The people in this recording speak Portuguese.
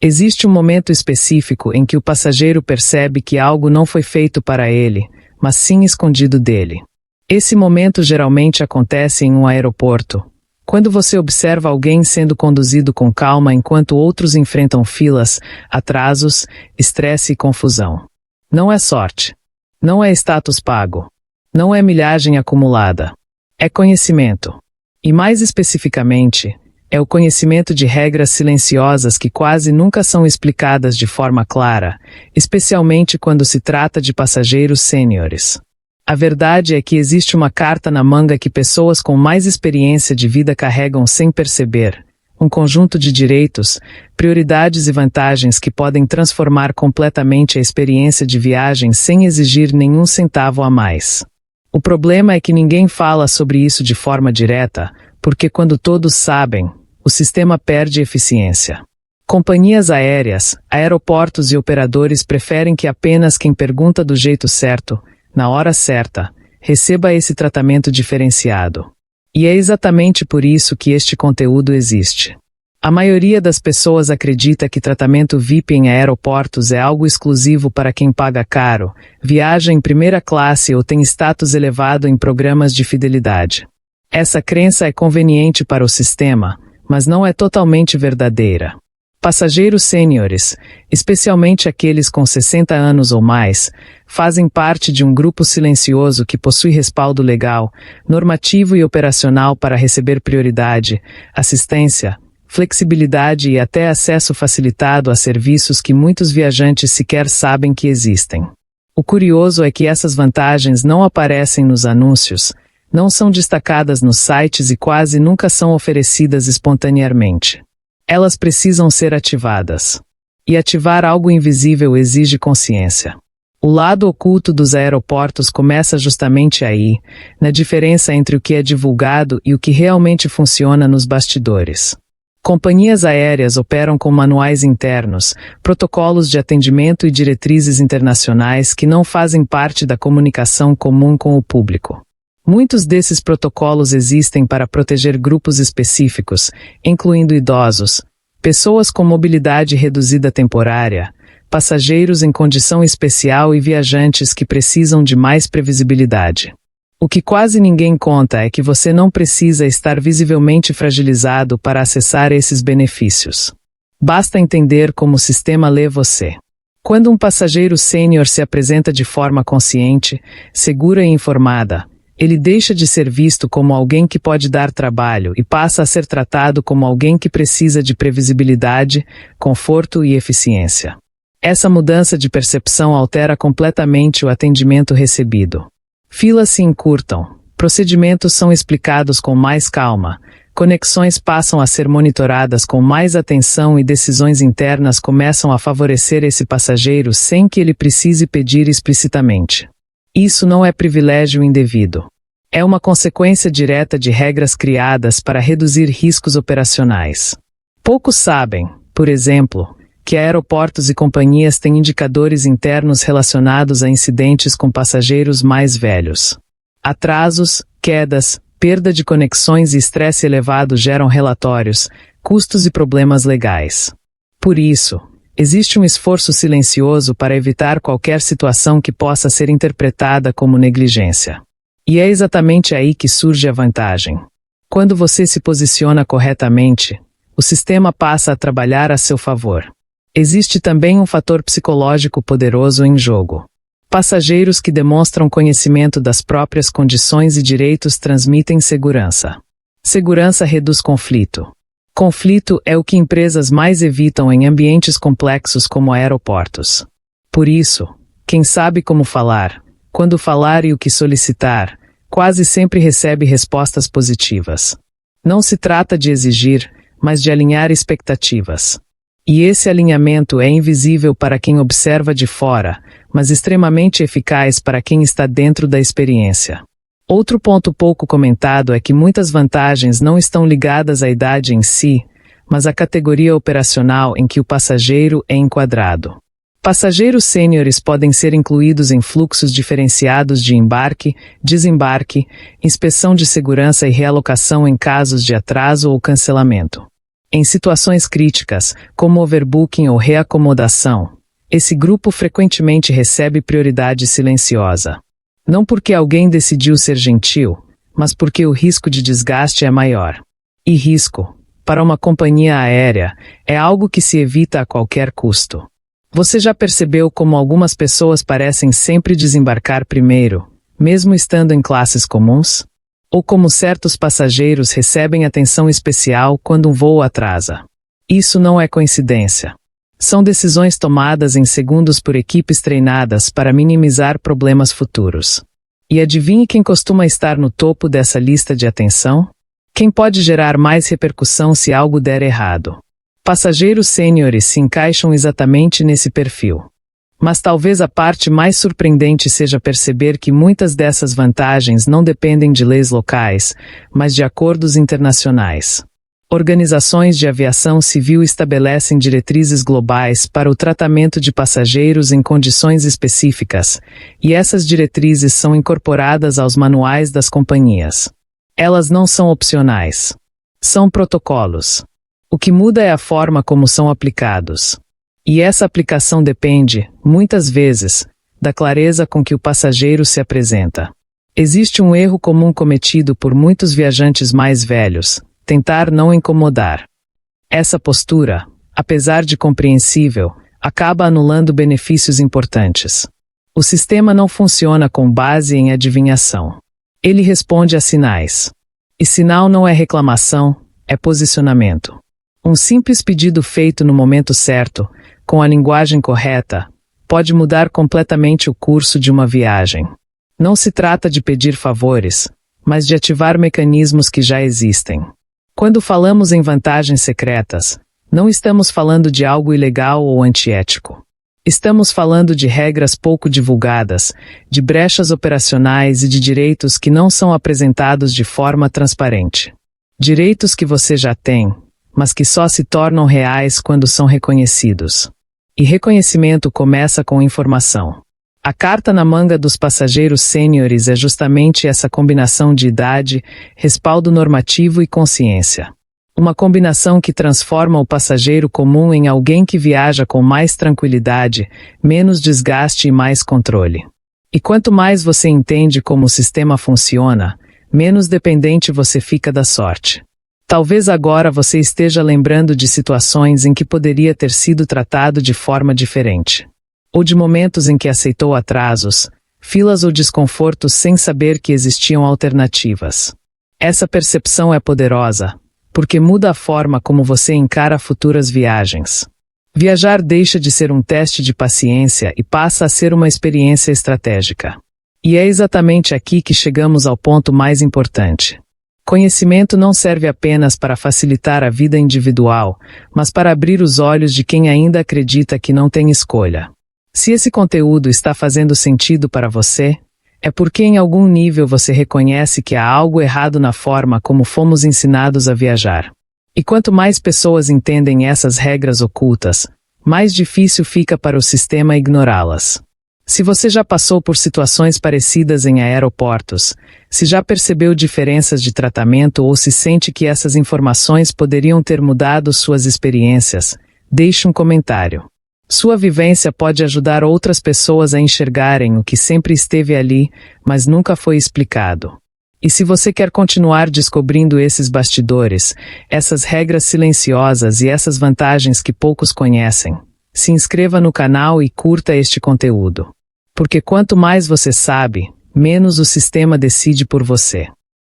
Existe um momento específico em que o passageiro percebe que algo não foi feito para ele, mas sim escondido dele. Esse momento geralmente acontece em um aeroporto, quando você observa alguém sendo conduzido com calma enquanto outros enfrentam filas, atrasos, estresse e confusão. Não é sorte. Não é status pago. Não é milhagem acumulada. É conhecimento. E mais especificamente, é o conhecimento de regras silenciosas que quase nunca são explicadas de forma clara, especialmente quando se trata de passageiros sêniores. A verdade é que existe uma carta na manga que pessoas com mais experiência de vida carregam sem perceber, um conjunto de direitos, prioridades e vantagens que podem transformar completamente a experiência de viagem sem exigir nenhum centavo a mais. O problema é que ninguém fala sobre isso de forma direta, porque quando todos sabem, o sistema perde eficiência. Companhias aéreas, aeroportos e operadores preferem que apenas quem pergunta do jeito certo, na hora certa, receba esse tratamento diferenciado. E é exatamente por isso que este conteúdo existe. A maioria das pessoas acredita que tratamento VIP em aeroportos é algo exclusivo para quem paga caro, viaja em primeira classe ou tem status elevado em programas de fidelidade. Essa crença é conveniente para o sistema, mas não é totalmente verdadeira. Passageiros sêniores, especialmente aqueles com 60 anos ou mais, fazem parte de um grupo silencioso que possui respaldo legal, normativo e operacional para receber prioridade, assistência, flexibilidade e até acesso facilitado a serviços que muitos viajantes sequer sabem que existem. O curioso é que essas vantagens não aparecem nos anúncios, não são destacadas nos sites e quase nunca são oferecidas espontaneamente. Elas precisam ser ativadas. E ativar algo invisível exige consciência. O lado oculto dos aeroportos começa justamente aí, na diferença entre o que é divulgado e o que realmente funciona nos bastidores. Companhias aéreas operam com manuais internos, protocolos de atendimento e diretrizes internacionais que não fazem parte da comunicação comum com o público. Muitos desses protocolos existem para proteger grupos específicos, incluindo idosos, pessoas com mobilidade reduzida temporária, passageiros em condição especial e viajantes que precisam de mais previsibilidade. O que quase ninguém conta é que você não precisa estar visivelmente fragilizado para acessar esses benefícios. Basta entender como o sistema lê você. Quando um passageiro sênior se apresenta de forma consciente, segura e informada, ele deixa de ser visto como alguém que pode dar trabalho e passa a ser tratado como alguém que precisa de previsibilidade, conforto e eficiência. Essa mudança de percepção altera completamente o atendimento recebido. Filas se encurtam, procedimentos são explicados com mais calma, conexões passam a ser monitoradas com mais atenção e decisões internas começam a favorecer esse passageiro sem que ele precise pedir explicitamente. Isso não é privilégio indevido. É uma consequência direta de regras criadas para reduzir riscos operacionais. Poucos sabem, por exemplo, que aeroportos e companhias têm indicadores internos relacionados a incidentes com passageiros mais velhos. Atrasos, quedas, perda de conexões e estresse elevado geram relatórios, custos e problemas legais. Por isso, existe um esforço silencioso para evitar qualquer situação que possa ser interpretada como negligência. E é exatamente aí que surge a vantagem. Quando você se posiciona corretamente, o sistema passa a trabalhar a seu favor. Existe também um fator psicológico poderoso em jogo. Passageiros que demonstram conhecimento das próprias condições e direitos transmitem segurança. Segurança reduz conflito. Conflito é o que empresas mais evitam em ambientes complexos como aeroportos. Por isso, quem sabe como falar, quando falar e o que solicitar, quase sempre recebe respostas positivas. Não se trata de exigir, mas de alinhar expectativas. E esse alinhamento é invisível para quem observa de fora, mas extremamente eficaz para quem está dentro da experiência. Outro ponto pouco comentado é que muitas vantagens não estão ligadas à idade em si, mas à categoria operacional em que o passageiro é enquadrado. Passageiros sêniores podem ser incluídos em fluxos diferenciados de embarque, desembarque, inspeção de segurança e realocação em casos de atraso ou cancelamento. Em situações críticas, como overbooking ou reacomodação, esse grupo frequentemente recebe prioridade silenciosa. Não porque alguém decidiu ser gentil, mas porque o risco de desgaste é maior. E risco, para uma companhia aérea, é algo que se evita a qualquer custo. Você já percebeu como algumas pessoas parecem sempre desembarcar primeiro, mesmo estando em classes comuns? Ou como certos passageiros recebem atenção especial quando um voo atrasa? Isso não é coincidência. São decisões tomadas em segundos por equipes treinadas para minimizar problemas futuros. E adivinhe quem costuma estar no topo dessa lista de atenção? Quem pode gerar mais repercussão se algo der errado? Passageiros sêniores se encaixam exatamente nesse perfil. Mas talvez a parte mais surpreendente seja perceber que muitas dessas vantagens não dependem de leis locais, mas de acordos internacionais. Organizações de aviação civil estabelecem diretrizes globais para o tratamento de passageiros em condições específicas, e essas diretrizes são incorporadas aos manuais das companhias. Elas não são opcionais. São protocolos. O que muda é a forma como são aplicados. E essa aplicação depende, muitas vezes, da clareza com que o passageiro se apresenta. Existe um erro comum cometido por muitos viajantes mais velhos: tentar não incomodar. Essa postura, apesar de compreensível, acaba anulando benefícios importantes. O sistema não funciona com base em adivinhação. Ele responde a sinais. E sinal não é reclamação, é posicionamento. Um simples pedido feito no momento certo, com a linguagem correta, pode mudar completamente o curso de uma viagem. Não se trata de pedir favores, mas de ativar mecanismos que já existem. Quando falamos em vantagens secretas, não estamos falando de algo ilegal ou antiético. Estamos falando de regras pouco divulgadas, de brechas operacionais e de direitos que não são apresentados de forma transparente. Direitos que você já tem, mas que só se tornam reais quando são reconhecidos. E reconhecimento começa com informação. A carta na manga dos passageiros sêniores é justamente essa combinação de idade, respaldo normativo e consciência. Uma combinação que transforma o passageiro comum em alguém que viaja com mais tranquilidade, menos desgaste e mais controle. E quanto mais você entende como o sistema funciona, menos dependente você fica da sorte. Talvez agora você esteja lembrando de situações em que poderia ter sido tratado de forma diferente. Ou de momentos em que aceitou atrasos, filas ou desconfortos sem saber que existiam alternativas. Essa percepção é poderosa, porque muda a forma como você encara futuras viagens. Viajar deixa de ser um teste de paciência e passa a ser uma experiência estratégica. E é exatamente aqui que chegamos ao ponto mais importante. Conhecimento não serve apenas para facilitar a vida individual, mas para abrir os olhos de quem ainda acredita que não tem escolha. Se esse conteúdo está fazendo sentido para você, é porque em algum nível você reconhece que há algo errado na forma como fomos ensinados a viajar. E quanto mais pessoas entendem essas regras ocultas, mais difícil fica para o sistema ignorá-las. Se você já passou por situações parecidas em aeroportos, se já percebeu diferenças de tratamento ou se sente que essas informações poderiam ter mudado suas experiências, deixe um comentário. Sua vivência pode ajudar outras pessoas a enxergarem o que sempre esteve ali, mas nunca foi explicado. E se você quer continuar descobrindo esses bastidores, essas regras silenciosas e essas vantagens que poucos conhecem, se inscreva no canal e curta este conteúdo. Porque quanto mais você sabe, menos o sistema decide por você.